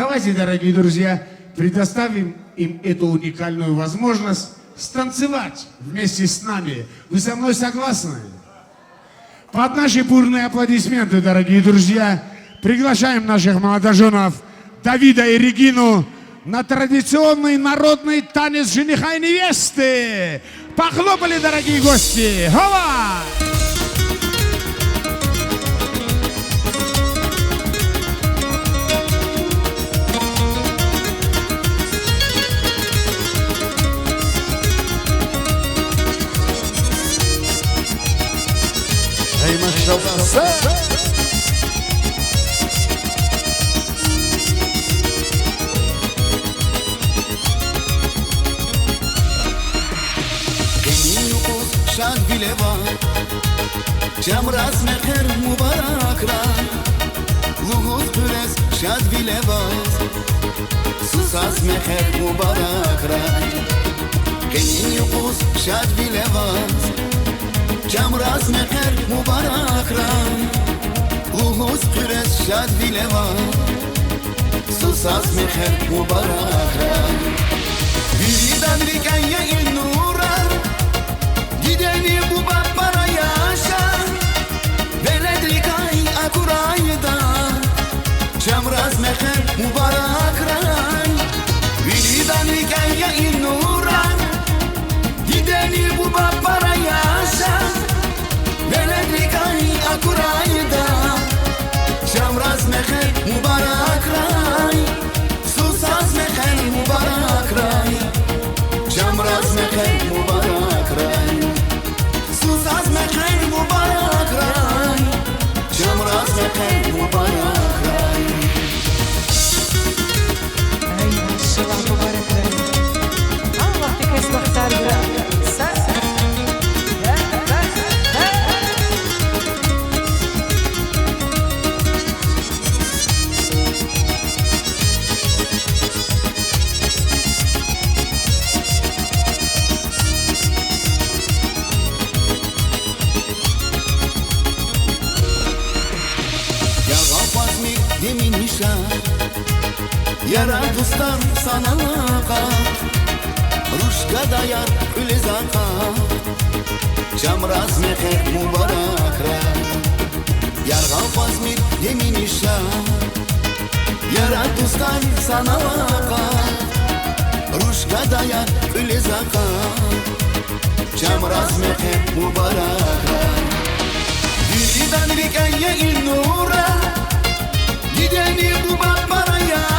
Давайте, дорогие друзья, предоставим им эту уникальную возможность станцевать вместе с нами. Вы со мной согласны? Под наши бурные аплодисменты, дорогие друзья, приглашаем наших молодоженов Давида и Регину на традиционный народный танец жениха и невесты. Похлопали, дорогие гости! Хова! Ey maşallah. شاد بلوا جمراز مخر مبارک را لغوز پرس شاد بلوا سوساز مخر مبارک را کنین یقوز شاد بلوا جمراز مخر مبارک را لغوز پرس شاد بلوا سوساز مخر مبارک را بیریدن ریکن این نورا Gideni bu babara yaşa Veledrikay akurayda Camraz meher mübarek ray Vilidan rikaya innuran Gideni bu babara yaşa Veledrikay akurayda Camraz meher mübarek ray Susaz meher mübarek ray Camraz meher mübarek ray Susaz meher mübarek ray Camraz meher mübarek ray Ey maşallah mübarek ray Allah tekes baktar bırak Yemin nişan Yaradustan sana laqat Ruşka dayar öyle zakat Camraz meher mübarek ra Yarga fazmir yemin nişan Yaradustan sana laqat Ruşka dayar öyle zakat Camraz meher mübarek ra Yürüden rikaya il nura Gideni bu babara yaşa